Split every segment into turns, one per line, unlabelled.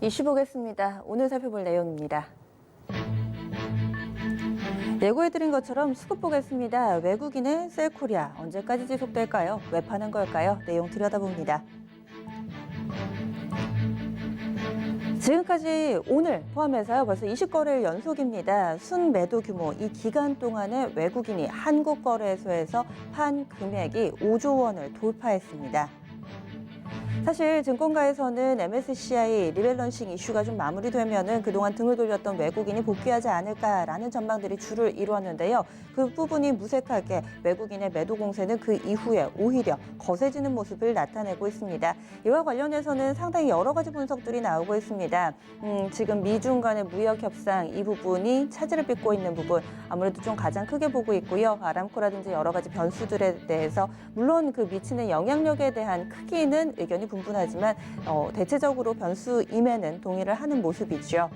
이슈 보겠습니다. 오늘 살펴볼 내용입니다. 예고해드린 것처럼 수급 보겠습니다. 외국인의 셀코리아 언제까지 지속될까요? 왜 파는 걸까요? 내용 들여다봅니다. 지금까지 오늘 포함해서요 벌써 20거래일 연속입니다. 순매도 규모 이 기간 동안에 외국인이 한국 거래소에서 판 금액이 5조 원을 돌파했습니다. 사실 증권가에서는 MSCI 리밸런싱 이슈가 좀 마무리되면은 그동안 등을 돌렸던 외국인이 복귀하지 않을까라는 전망들이 주를 이루었는데요. 그 부분이 무색하게 외국인의 매도 공세는 그 이후에 오히려 거세지는 모습을 나타내고 있습니다. 이와 관련해서는 상당히 여러 가지 분석들이 나오고 있습니다. 지금 미중 간의 무역 협상 이 부분이 차질을 빚고 있는 부분 아무래도 좀 가장 크게 보고 있고요. 아람코라든지 여러 가지 변수들에 대해서 물론 그 미치는 영향력에 대한 크기는 의견이 분분하지만 대체적으로 변수임에는 동의를 하는 모습이죠.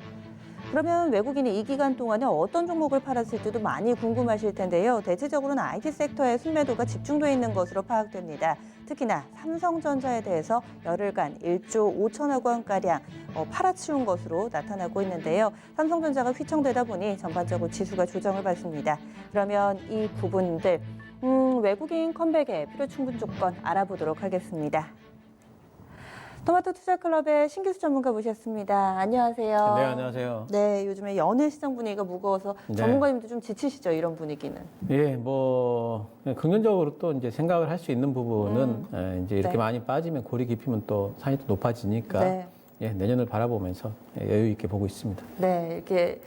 그러면 외국인이 이 기간 동안에 어떤 종목을 팔았을지도 많이 궁금하실 텐데요. 대체적으로는 IT 섹터의 순매도가 집중돼 있는 것으로 파악됩니다. 특히나 삼성전자에 대해서 열흘간 1조 5천억 원가량 팔아치운 것으로 나타나고 있는데요. 삼성전자가 휘청되다 보니 전반적으로 지수가 조정을 받습니다. 그러면 이 부분들 외국인 컴백의 필요 충분 조건 알아보도록 하겠습니다. 토마토 투자클럽의 신기수 전문가 모셨습니다. 안녕하세요.
네, 안녕하세요.
네, 요즘에 연일 시장 분위기가 무거워서 전문가님도 좀 지치시죠, 이런 분위기는?
예, 뭐 긍정적으로 또 이제 생각을 할 수 있는 부분은 이제 이렇게 많이 빠지면 골이 깊이면 또 산이 또 높아지니까 예, 내년을 바라보면서 여유 있게 보고 있습니다.
네, 이렇게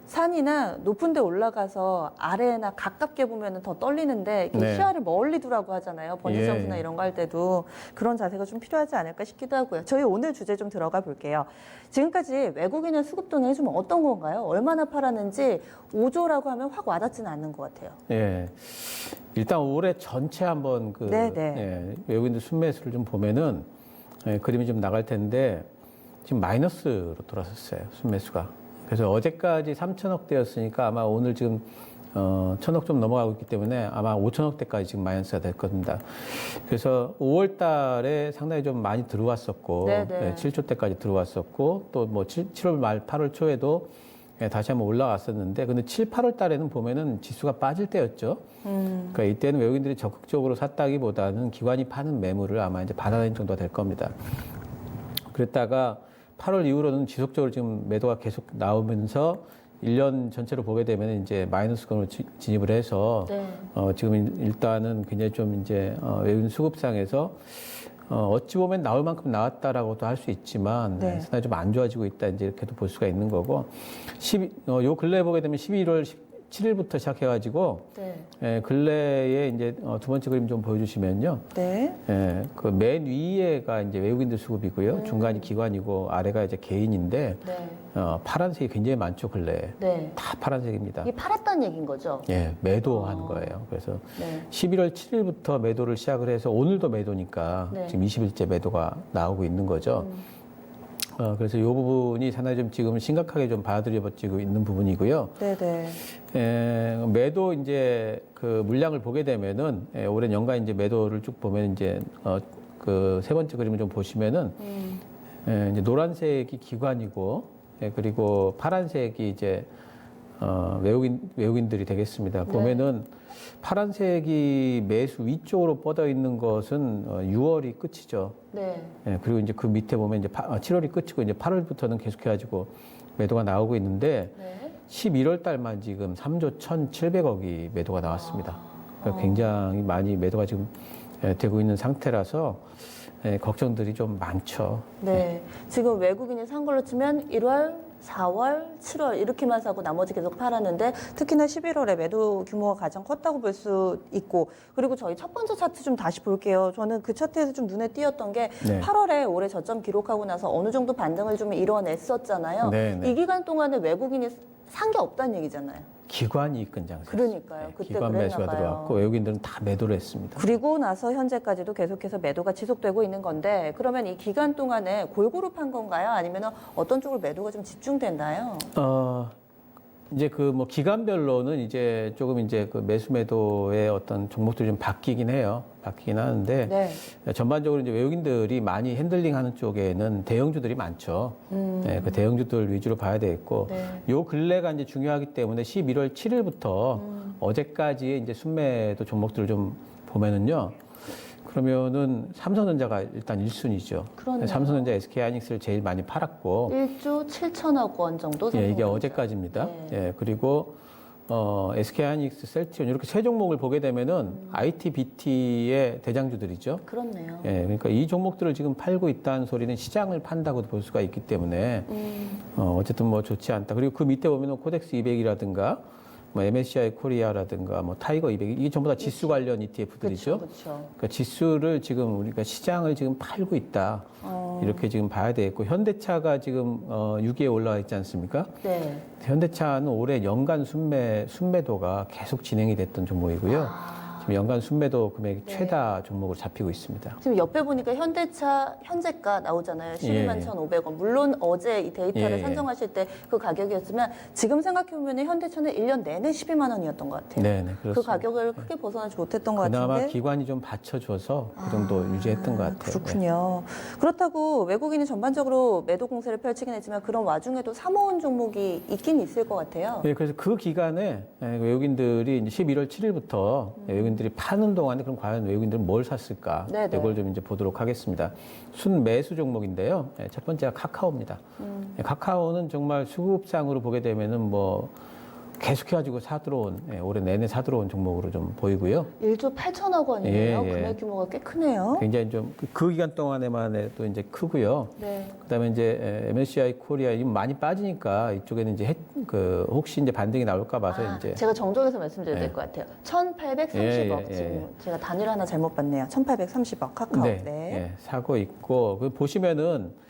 산이나 높은 데 올라가서 아래나 가깝게 보면 더 떨리는데 시야를 멀리 두라고 하잖아요. 번지점프나 이런 거 할 때도 그런 자세가 좀 필요하지 않을까 싶기도 하고요. 저희 오늘 주제 좀 들어가 볼게요. 지금까지 외국인의 수급 동향이 좀 어떤 건가요? 얼마나 팔았는지 5조라고 하면 확 와닿지는 않는 것 같아요.
예, 일단 올해 전체 한번 외국인들 순매수를 좀 보면은 그림이 좀 나갈 텐데 지금 마이너스로 돌아섰어요. 순매수가. 그래서 어제까지 3천억대였으니까 아마 오늘 지금 1,000억 좀 넘어가고 있기 때문에 아마 5천억대까지 지금 마이너스가 될 겁니다. 그래서 5월 달에 상당히 좀 많이 들어왔었고 7조대까지 들어왔었고 또 뭐 7월 말 8월 초에도 다시 한번 올라왔었는데 근데 7, 8월 달에는 보면은 지수가 빠질 때였죠. 그러니까 이때는 외국인들이 적극적으로 샀다기보다는 기관이 파는 매물을 아마 이제 받아들인 정도가 될 겁니다. 그랬다가 8월 이후로는 지속적으로 지금 매도가 계속 나오면서 1년 전체로 보게 되면 이제 마이너스권으로 진입을 해서 지금 일단은 굉장히 좀 이제 외국인 수급상에서 어찌 보면 나올 만큼 나왔다라고도 할 수 있지만 상당히 좀 안 좋아지고 있다 이제 이렇게도 볼 수가 있는 거고 요 근래에 보게 되면 11월 7일부터 시작해가지고 근래에 이제 두 번째 그림 좀 보여주시면요. 그 맨 위에가 이제 외국인들 수급이고요. 중간이 기관이고 아래가 이제 개인인데 파란색이 굉장히 많죠 근래에. 다 파란색입니다.
이게 팔았다는 얘기인 거죠?
예, 매도한 거예요. 그래서 11월 7일부터 매도를 시작을 해서 오늘도 매도니까 지금 20일째 매도가 나오고 있는 거죠. 그래서 이 부분이 상당히 좀 지금 심각하게 좀 받아들여지고 있는 부분이고요. 매도 이제 그 물량을 보게 되면은 올해 연간 이제 매도를 쭉 보면 이제 그 세 번째 그림을 좀 보시면은 이제 노란색이 기관이고 그리고 파란색이 이제 외국인들이 되겠습니다. 보면은 파란색이 매수 위쪽으로 뻗어 있는 것은 6월이 끝이죠. 그리고 이제 그 밑에 보면 이제 7월이 끝이고 이제 8월부터는 계속해가지고 매도가 나오고 있는데 11월 달만 지금 3조 1,700억이 매도가 나왔습니다. 그러니까 굉장히 많이 매도가 지금 되고 있는 상태라서 걱정들이 좀 많죠.
지금 외국인이 산 걸로 치면 1월, 4월, 7월 이렇게만 사고 나머지 계속 팔았는데 특히나 11월에 매도 규모가 가장 컸다고 볼 수 있고 그리고 저희 첫 번째 차트 좀 다시 볼게요. 저는 그 차트에서 좀 눈에 띄었던 게 8월에 올해 저점 기록하고 나서 어느 정도 반등을 좀 이뤄냈었잖아요. 이 기간 동안에 외국인이 산 게 없다는 얘기잖아요.
기관이 이끈 장세.
그러니까요. 그때
기관 매수가 들어왔고 외국인들은 다 매도를 했습니다.
그리고 나서 현재까지도 계속해서 매도가 지속되고 있는 건데 그러면 이 기간 동안에 골고루 판 건가요? 아니면 어떤 쪽으로 매도가 좀 집중됐나요?
이제 그 뭐 기간별로는 이제 조금 이제 그 매수 매도의 어떤 종목들이 좀 바뀌긴 해요. 바뀌긴 하는데
네.
전반적으로 이제 외국인들이 많이 핸들링하는 쪽에는 대형주들이 많죠. 네, 그 대형주들 위주로 봐야 되겠고
네.
요 근래가 이제 중요하기 때문에 11월 7일부터 어제까지의 이제 순매도 종목들을 좀 보면은요. 그러면은 삼성전자가 일단 1순위죠.
그렇네요.
삼성전자, SK하이닉스를 제일 많이 팔았고
1조 7천억 원 정도.
예, 이게
삼성전자.
어제까지입니다.
네.
예, 그리고 SK하이닉스, 셀트리온 이렇게 세 종목을 보게 되면은 IT, BT의 대장주들이죠.
그렇네요.
예, 그러니까 이 종목들을 지금 팔고 있다는 소리는 시장을 판다고도 볼 수가 있기 때문에 어쨌든 뭐 좋지 않다. 그리고 그 밑에 보면은 코덱스 200이라든가 뭐 MSCI 코리아라든가 뭐 타이거 200 이게 전부 다 지수 관련 ETF들이죠.
그렇죠.
그러니까 지수를 지금 우리가 시장을 지금 팔고 있다. 이렇게 지금 봐야 되겠고 현대차가 지금 6위에 올라와 있지 않습니까?
네.
현대차는 올해 연간 순매도가 계속 진행이 됐던 종목이고요. 지금 연간 순매도 금액이
네.
최다 종목으로 잡히고 있습니다.
지금 옆에 보니까 현대차 현재가 나오잖아요. 12만
예.
1,500원. 물론 어제 이 데이터를
예.
산정하실 때 그 가격이었지만 지금 생각해보면 현대차는 1년 내내 12만 원이었던 것 같아요.
네,
그
그렇습니다.
가격을 크게 벗어나지 못했던 것
그나마
같은데.
기관이 좀 받쳐줘서 그 정도 유지했던 것 같아요.
그렇군요. 그렇다고 외국인이 전반적으로 매도 공세를 펼치긴 했지만 그런 와중에도 사모은 종목이 있긴 있을 것 같아요.
네, 그래서 그 기간에 외국인들이 이제 11월 7일부터 외국인들이 파는 동안에 그럼 과연 외국인들은 뭘 샀을까?
네네.
이걸 좀 이제 보도록 하겠습니다. 순매수 종목인데요. 첫 번째가 카카오입니다. 카카오는 정말 수급상으로 보게 되면은 뭐 계속해가지고 사들어온 올해 내내 사들어온 종목으로 좀 보이고요.
1조 8천억 원이에요.
예, 예.
금액 규모가 꽤 크네요.
굉장히 좀 그 기간 동안에만 해도 이제 크고요.
네.
그다음에 이제 MSCI 코리아 이거 많이 빠지니까 이쪽에는 이제 혹시 이제 반등이 나올까 봐서 이제
제가 정정해서 말씀드려야 될
예.
것 같아요. 1,830억.
예, 예,
지금
예.
제가 단위를 하나 잘못 봤네요. 1,830억 카카오.
네, 예, 사고 있고 그 보시면은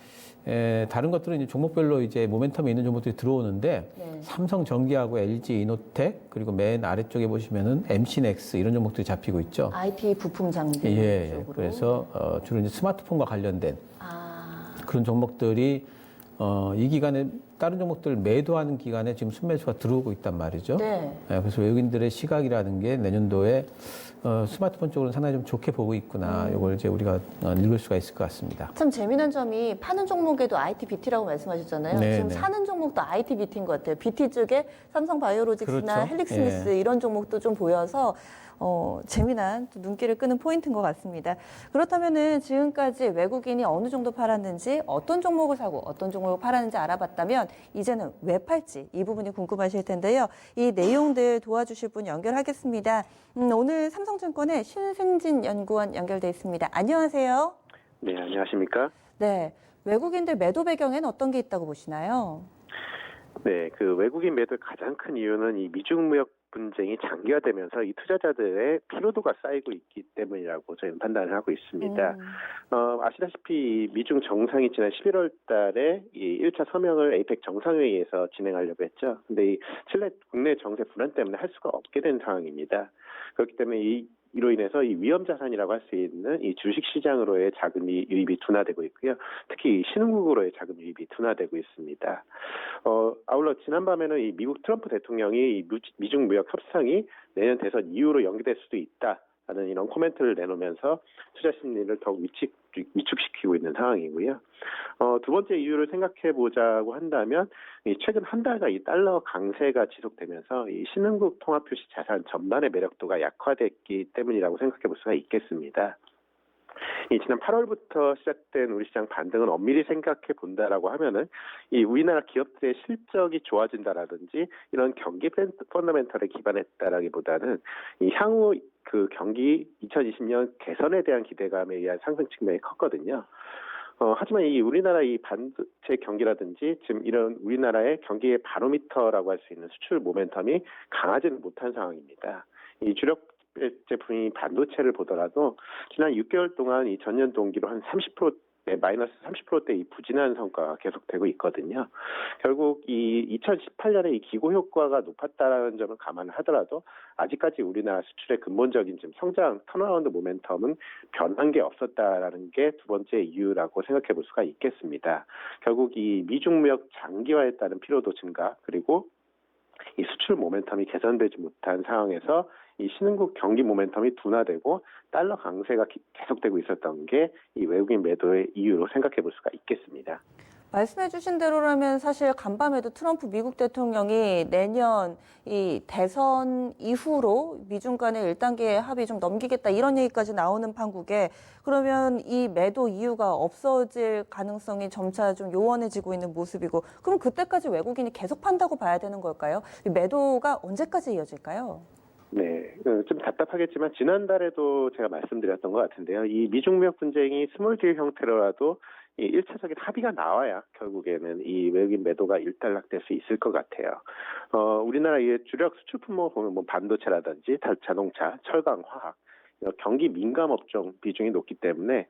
다른 것들은 이제 종목별로 이제 모멘텀이 있는 종목들이 들어오는데
네.
삼성전기하고 LG 이노텍 그리고 맨 아래쪽에 보시면은 MC넥스 이런 종목들이 잡히고 있죠.
IT 부품 장비
예, 예.
쪽으로.
그래서 주로 이제 스마트폰과 관련된
아,
그런 종목들이 이 기간에 다른 종목들 매도하는 기간에 지금 순매수가 들어오고 있단 말이죠.
네.
그래서 외국인들의 시각이라는 게 내년도에 스마트폰 쪽으로는 상당히 좀 좋게 보고 있구나. 이걸 이제 우리가 읽을 수가 있을 것 같습니다.
참 재미난 점이 파는 종목에도 IT, BT라고 말씀하셨잖아요.
네,
지금
네.
사는 종목도 IT, BT인 것 같아요. BT 쪽에 삼성바이오로직스나
그렇죠.
헬릭스미스 이런 종목도 좀 보여서 재미난 또 눈길을 끄는 포인트인 것 같습니다. 그렇다면은 지금까지 외국인이 어느 정도 팔았는지 어떤 종목을 사고 어떤 종목을 팔았는지 알아봤다면 이제는 왜 팔지 이 부분이 궁금하실 텐데요. 이 내용들 도와주실 분 연결하겠습니다. 오늘 삼성증권의 신승진 연구원 연결돼 있습니다. 안녕하세요.
네, 안녕하십니까?
네, 외국인들 매도 배경엔 어떤 게 있다고 보시나요?
네, 그 외국인 매도의 가장 큰 이유는 이 미중 무역 분쟁이 장기화되면서 이 투자자들의 피로도가 쌓이고 있기 때문이라고 저희는 판단을 하고 있습니다. 아시다시피 미중 정상이 지난 11월 달에 이 1차 서명을 에이펙 정상회의에서 진행하려고 했죠. 근데 이 칠레 국내 정세 불안 때문에 할 수가 없게 된 상황입니다. 그렇기 때문에 이로 인해서 이 위험 자산이라고 할 수 있는 이 주식 시장으로의 자금 유입이 둔화되고 있고요. 특히 신흥국으로의 자금 유입이 둔화되고 있습니다. 아울러 지난밤에는 이 미국 트럼프 대통령이 이 미중 무역 협상이 내년 대선 이후로 연기될 수도 있다라는 이런 코멘트를 내놓으면서 투자 심리를 더욱 위축시키고 있는 상황이고요. 두 번째 이유를 생각해 보자고 한다면 최근 한 달간 이 달러 강세가 지속되면서 이 신흥국 통화표시 자산 전반의 매력도가 약화됐기 때문이라고 생각해 볼 수가 있겠습니다. 지난 8월부터 시작된 우리 시장 반등은 엄밀히 생각해 본다라고 하면은 이 우리나라 기업들의 실적이 좋아진다라든지 이런 경기 펀더멘털에 기반했다라기보다는 이 향후 그 경기 2020년 개선에 대한 기대감에 의한 상승 측면이 컸거든요. 하지만 이 우리나라 이 반도체 경기라든지 지금 이런 우리나라의 경기의 바로미터라고 할 수 있는 수출 모멘텀이 강하지는 못한 상황입니다. 이 주력 제품이 반도체를 보더라도 지난 6개월 동안 이 전년 동기로 한 30%, 마이너스 30%대 이 부진한 성과가 계속되고 있거든요. 결국 이 2018년에 이 기고 효과가 높았다라는 점을 감안을 하더라도 아직까지 우리나라 수출의 근본적인 지금 성장 턴어라운드 모멘텀은 변한 게 없었다라는 게 두 번째 이유라고 생각해 볼 수가 있겠습니다. 결국 이 미중 무역 장기화에 따른 피로도 증가 그리고 이 수출 모멘텀이 개선되지 못한 상황에서 이 신흥국 경기 모멘텀이 둔화되고 달러 강세가 계속되고 있었던 게 이 외국인 매도의 이유로 생각해 볼 수가 있겠습니다.
말씀해 주신 대로라면 사실 간밤에도 트럼프 미국 대통령이 내년 이 대선 이후로 미중 간의 1단계 합의 좀 넘기겠다 이런 얘기까지 나오는 판국에 그러면 이 매도 이유가 없어질 가능성이 점차 좀 요원해지고 있는 모습이고 그럼 그때까지 외국인이 계속 판다고 봐야 되는 걸까요? 이 매도가 언제까지 이어질까요?
네, 좀 답답하겠지만 지난달에도 제가 말씀드렸던 것 같은데요. 이 미중 무역 분쟁이 스몰 딜 형태로라도 이 1차적인 합의가 나와야 결국에는 이 외국인 매도가 일단락될 수 있을 것 같아요. 우리나라의 주력 수출 품목 보면 뭐 반도체라든지 자동차, 철강, 화학 경기 민감 업종 비중이 높기 때문에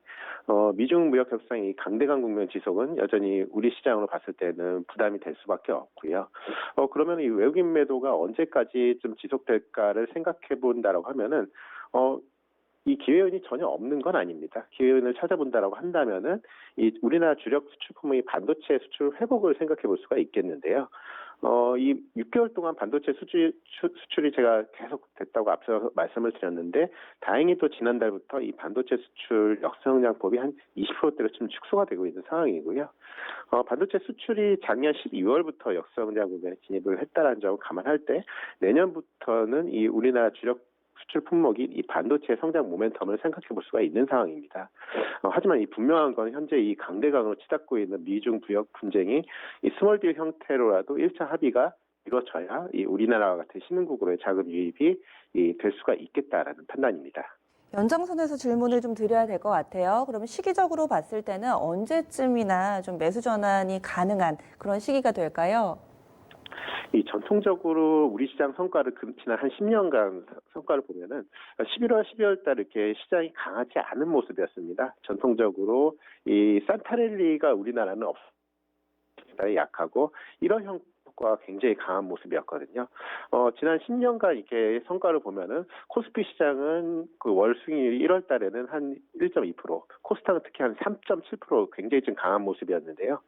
미중 무역 협상이 강대강 국면 지속은 여전히 우리 시장으로 봤을 때는 부담이 될 수밖에 없고요. 그러면 이 외국인 매도가 언제까지 좀 지속될까를 생각해 본다라고 하면은 이 기회원이 전혀 없는 건 아닙니다. 기회원을 찾아본다라고 한다면은 이 우리나라 주력 수출 품목이 반도체 수출 회복을 생각해 볼 수가 있겠는데요. 이 6개월 동안 반도체 수출이 제가 계속 됐다고 앞서 말씀을 드렸는데 다행히 또 지난달부터 이 반도체 수출 역성장폭이 한 20%대로 좀 축소가 되고 있는 상황이고요. 반도체 수출이 작년 12월부터 역성장 국면에 진입을 했다는 점을 감안할 때 내년부터는 이 우리나라 주력 수출 품목이 이 반도체 성장 모멘텀을 생각해 볼 수가 있는 상황입니다. 하지만 이 분명한 건 현재 이 강대강으로 치닫고 있는 미중 무역 분쟁이 이 스몰 딜 형태로라도 1차 합의가 이루어져야 이 우리나라와 같은 신흥국으로의 자금 유입이 될 수가 있겠다라는 판단입니다.
연장선에서 질문을 좀 드려야 될 것 같아요. 그러면 시기적으로 봤을 때는 언제쯤이나 좀 매수 전환이 가능한 그런 시기가 될까요?
이 전통적으로 우리 시장 성과를 지난 한 10년간 성과를 보면은 11월, 12월 달 이렇게 시장이 강하지 않은 모습이었습니다. 전통적으로 이 산타랠리가 우리나라는 약하고 이런 효과가 굉장히 강한 모습이었거든요. 지난 10년간 이렇게 성과를 보면은 코스피 시장은 그 월 수익률이 1월 달에는 한 1.2%, 코스닥은 특히 한 3.7% 굉장히 좀 강한 모습이었는데요.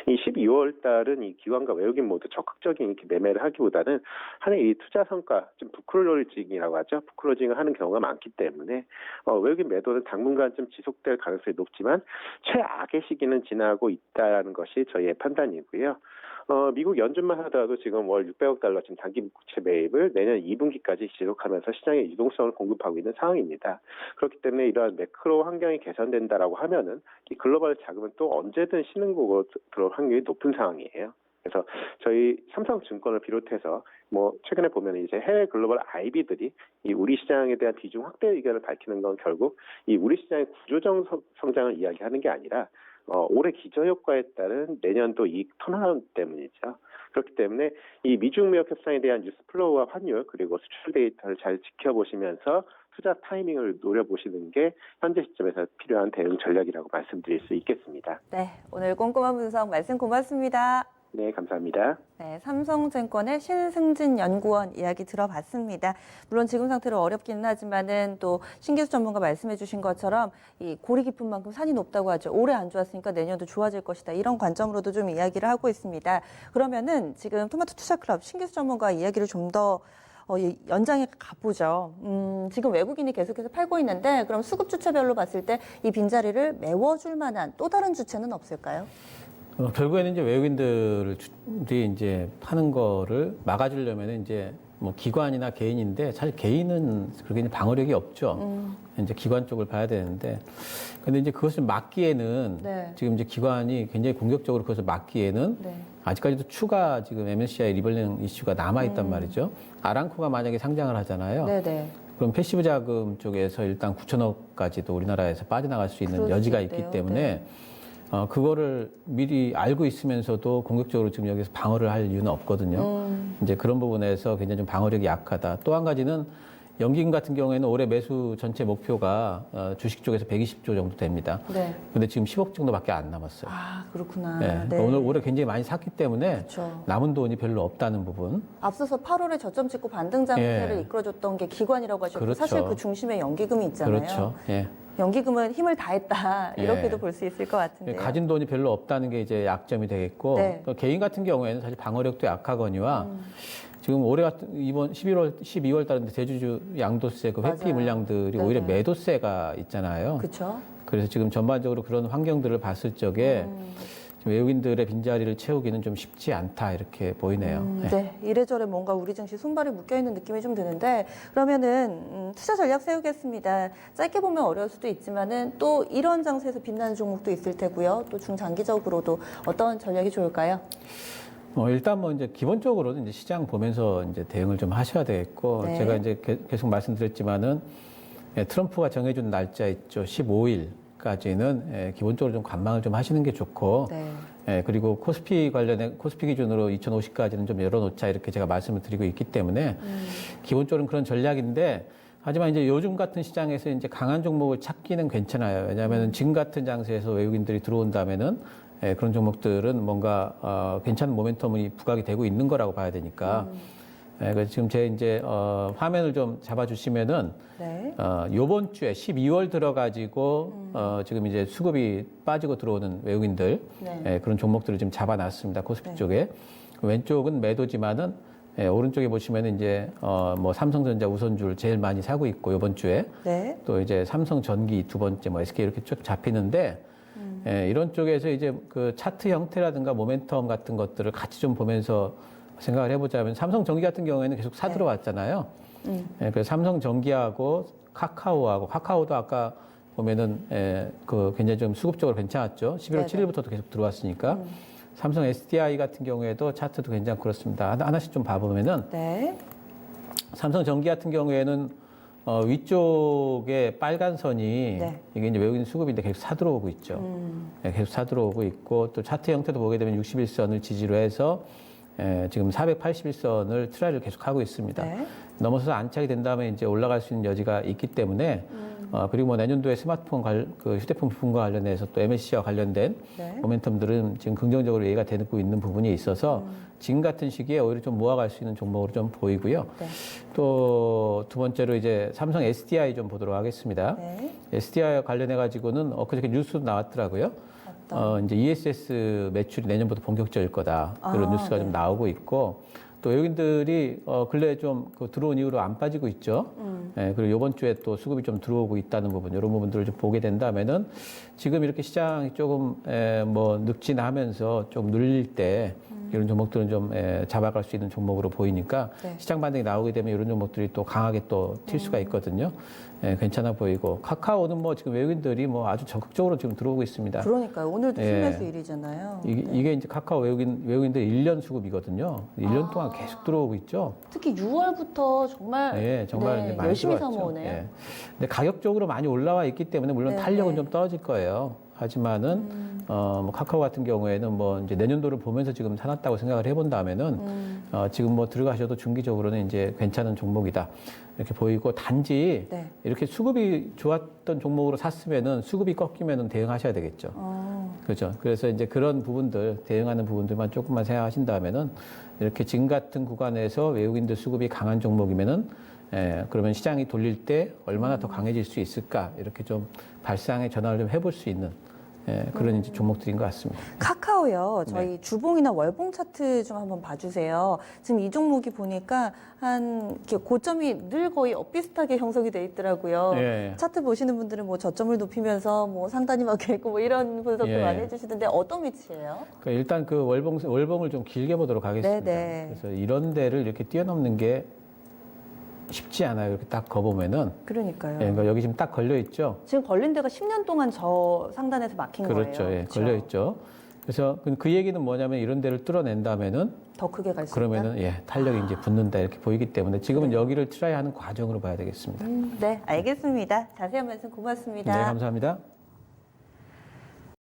이 12월 달은 이 기관과 외국인 모두 적극적인 이렇게 매매를 하기보다는 하나의 이 투자 성과, 좀 부클로징이라고 하죠. 부클로징을 하는 경우가 많기 때문에 외국인 매도는 당분간 좀 지속될 가능성이 높지만 최악의 시기는 지나고 있다는 것이 저희의 판단이고요. 미국 연준만 하더라도 지금 월 600억 달러 지금 단기 국채 매입을 내년 2분기까지 지속하면서 시장에 유동성을 공급하고 있는 상황입니다. 그렇기 때문에 이러한 매크로 환경이 개선된다라고 하면은 이 글로벌 자금은 또 언제든 신흥국으로 들어올 확률이 높은 상황이에요. 그래서 저희 삼성증권을 비롯해서 뭐 최근에 보면 이제 해외 글로벌 IB들이 이 우리 시장에 대한 비중 확대 의견을 밝히는 건 결국 이 우리 시장의 구조적 성장을 이야기하는 게 아니라 올해 기저효과에 따른 내년도 이익 턴어라운드 때문이죠. 그렇기 때문에 이 미중 무역 협상에 대한 뉴스 플로우와 환율 그리고 수출 데이터를 잘 지켜보시면서 투자 타이밍을 노려보시는 게 현재 시점에서 필요한 대응 전략이라고 말씀드릴 수 있겠습니다.
네, 오늘 꼼꼼한 분석 말씀 고맙습니다.
네, 감사합니다.
네, 삼성증권의 신승진 연구원 이야기 들어봤습니다. 물론 지금 상태로 어렵기는 하지만은 또 신기수 전문가 말씀해 주신 것처럼 이 골이 깊은 만큼 산이 높다고 하죠. 올해 안 좋았으니까 내년도 좋아질 것이다. 이런 관점으로도 좀 이야기를 하고 있습니다. 그러면은 지금 토마토 투자클럽 신기수 전문가 이야기를 좀 더 연장에 가보죠. 지금 외국인이 계속해서 팔고 있는데 그럼 수급 주체별로 봤을 때 이 빈자리를 메워줄 만한 또 다른 주체는 없을까요?
결국에는 이제 외국인들이 이제 파는 거를 막아주려면 이제 뭐 기관이나 개인인데 사실 개인은 그렇게 방어력이 없죠. 이제 기관 쪽을 봐야 되는데 근데 이제 그것을 막기에는
네.
지금 이제 기관이 굉장히 공격적으로 그것을 막기에는
네.
아직까지도 추가 지금 MSCI 리밸링 이슈가 남아 있단 말이죠. 아람코가 만약에 상장을 하잖아요.
네네.
그럼 패시브 자금 쪽에서 일단 9천억까지도 우리나라에서 빠져나갈 수 있는 여지가 있기 때문에.
네.
그거를 미리 알고 있으면서도 공격적으로 지금 여기서 방어를 할 이유는 없거든요. 이제 그런 부분에서 굉장히 좀 방어력이 약하다. 또 한 가지는 연기금 같은 경우에는 올해 매수 전체 목표가 주식 쪽에서 120조 정도 됩니다.
네.
근데 지금 10억 정도밖에 안 남았어요.
아, 그렇구나.
네.
네.
오늘 올해 굉장히 많이 샀기 때문에
그렇죠.
남은 돈이 별로 없다는 부분.
앞서서 8월에 저점 찍고 반등 장세를
예.
이끌어줬던 게 기관이라고 하셨고
그렇죠.
사실 그 중심에 연기금이 있잖아요.
그렇죠. 예.
연기금은 힘을 다했다 이렇게도
예.
볼 수 있을 것 같은데요.
가진 돈이 별로 없다는 게 이제 약점이 되겠고
네.
또 개인 같은 경우에는 사실 방어력도 약하거니와 지금 올해 같은 이번 12월 달인데 대주주 양도세 그 회피
맞아요.
물량들이
네네.
오히려 매도세가 있잖아요.
그렇죠.
그래서 지금 전반적으로 그런 환경들을 봤을 적에 지금 외국인들의 빈자리를 채우기는 좀 쉽지 않다 이렇게 보이네요. 네.
네, 이래저래 뭔가 우리 증시 손발이 묶여 있는 느낌이 좀 드는데 그러면은 투자 전략 세우겠습니다. 짧게 보면 어려울 수도 있지만은 또 이런 장세에서 빛나는 종목도 있을 테고요. 또 중장기적으로도 어떤 전략이 좋을까요?
일단 뭐 이제 기본적으로는 이제 시장 보면서 이제 대응을 좀 하셔야 되겠고
네.
제가 이제 계속 말씀드렸지만은 트럼프가 정해준 날짜 있죠. 15일까지는 기본적으로 좀 관망을 좀 하시는 게 좋고
네.
그리고 코스피 기준으로 2050까지는 좀 열어놓자 이렇게 제가 말씀을 드리고 있기 때문에 기본적으로는 그런 전략인데 하지만 이제 요즘 같은 시장에서 이제 강한 종목을 찾기는 괜찮아요. 왜냐하면 지금 같은 장세에서 외국인들이 들어온다면은 그런 종목들은 뭔가 괜찮은 모멘텀이 부각이 되고 있는 거라고 봐야 되니까. 그래서 지금 제 이제 화면을 좀 잡아주시면은
네.
요번 주에 12월 들어가지고 지금 이제 수급이 빠지고 들어오는 외국인들
네.
그런 종목들을 지금 잡아놨습니다. 코스피
네.
쪽에 왼쪽은 매도지만은 오른쪽에 보시면은 이제 뭐 삼성전자 우선주를 제일 많이 사고 있고 요번 주에
네.
또 이제 삼성전기 두 번째 뭐 SK 이렇게 쭉 잡히는데 이런 쪽에서 이제 그 차트 형태라든가 모멘텀 같은 것들을 같이 좀 보면서 생각을 해보자면 삼성전기 같은 경우에는 계속 사 들어왔잖아요. 그래서 삼성전기하고 카카오도 아까 보면은 그 굉장히 좀 수급적으로 괜찮았죠. 11월 7일부터도 계속 들어왔으니까. 삼성 SDI 같은 경우에도 차트도 굉장히 그렇습니다. 하나씩 좀 봐보면은
네.
삼성전기 같은 경우에는 위쪽에 빨간 선이
네.
이게 이제 외국인 수급인데 계속 사 들어오고 있죠. 계속 사 들어오고 있고 또 차트 형태도 보게 되면 61선을 지지로 해서 지금 481선을 트라이를 계속 하고 있습니다.
네.
넘어서서 안착이 된다면 이제 올라갈 수 있는 여지가 있기 때문에 그리고 뭐 내년도에 스마트폰 그 휴대폰 부품과 관련해서 또 MSC와 관련된
네.
모멘텀들은 지금 긍정적으로 얘기가 되고 있는 부분이 있어서 지금 같은 시기에 오히려 좀 모아갈 수 있는 종목으로 좀 보이고요.
네.
또 두 번째로 이제 삼성 SDI 좀 보도록 하겠습니다.
네.
SDI와 관련해 가지고는 그저께 뉴스도 나왔더라고요. 이제 ESS 매출이 내년부터 본격적일 거다. 그런 뉴스가 좀 나오고 있고 또 외국인들이 근래에 좀 들어온 이후로 안 빠지고 있죠. 그리고 이번 주에 또 수급이 좀 들어오고 있다는 부분, 이런 부분들을 좀 보게 된다면은 지금 이렇게 시장이 조금 뭐 늑진하면서 좀 눌릴 때 이런 종목들은 좀 잡아갈 수 있는 종목으로 보이니까
네.
시장 반등이 나오게 되면 이런 종목들이 또 강하게 또 튈 수가 있거든요. 괜찮아 보이고 카카오는 뭐 지금 외국인들이 뭐 아주 적극적으로 지금 들어오고 있습니다.
그러니까요. 오늘도
예.
순매수 일이잖아요.
이게 이제 카카오 외국인들 1년 수급이거든요. 1년 동안 계속 들어오고 있죠.
특히 6월부터 정말,
정말 이제 많이
열심히
들어왔죠.
사모으네요.
근데 가격적으로 많이 올라와 있기 때문에 물론
네,
탄력은
네.
좀 떨어질 거예요. 하지만은 뭐 카카오 같은 경우에는 뭐 이제 내년도를 보면서 지금 사놨다고 생각을 해본다면은 지금 뭐 들어가셔도 중기적으로는 이제 괜찮은 종목이다 이렇게 보이고 단지
네.
이렇게 수급이 좋았던 종목으로 샀으면은 수급이 꺾이면은 대응하셔야 되겠죠. 그렇죠. 그래서 이제 그런 부분들 대응하는 부분들만 조금만 생각하신다면은 이렇게 지금 같은 구간에서 외국인들 수급이 강한 종목이면은 그러면 시장이 돌릴 때 얼마나 더 강해질 수 있을까 이렇게 좀 발상의 전환을 좀 해볼 수 있는 그런 이제 종목들인 것 같습니다.
카카오요. 저희
네.
주봉이나 월봉 차트 좀 한번 봐주세요. 지금 이 종목이 보니까 한 이렇게 고점이 늘 거의 엇비슷하게 형성이 돼 있더라고요.
예.
차트 보시는 분들은 뭐 저점을 높이면서 뭐 상단이 막혀 있고 뭐 이런 분석도
예.
많이 해주시던데 어떤 위치예요?
그러니까 일단 그 월봉을 좀 길게 보도록 하겠습니다.
네네.
그래서 이런 데를 이렇게 뛰어넘는 게 쉽지 않아요. 이렇게 딱 거보면은.
그러니까요.
그러니까 여기 지금 딱 걸려 있죠.
지금 걸린 데가 10년 동안 저 상단에서 막힌
그렇죠.
거예요.
예, 걸려 있죠. 그래서 그 얘기는 뭐냐면 이런 데를 뚫어낸다면은
더 크게 갈 수 있다.
그러면은 탄력이 이제 붙는다 이렇게 보이기 때문에 지금은
네.
여기를 트라이하는 과정으로 봐야 되겠습니다.
네, 알겠습니다. 자세한 말씀 고맙습니다.
네, 감사합니다.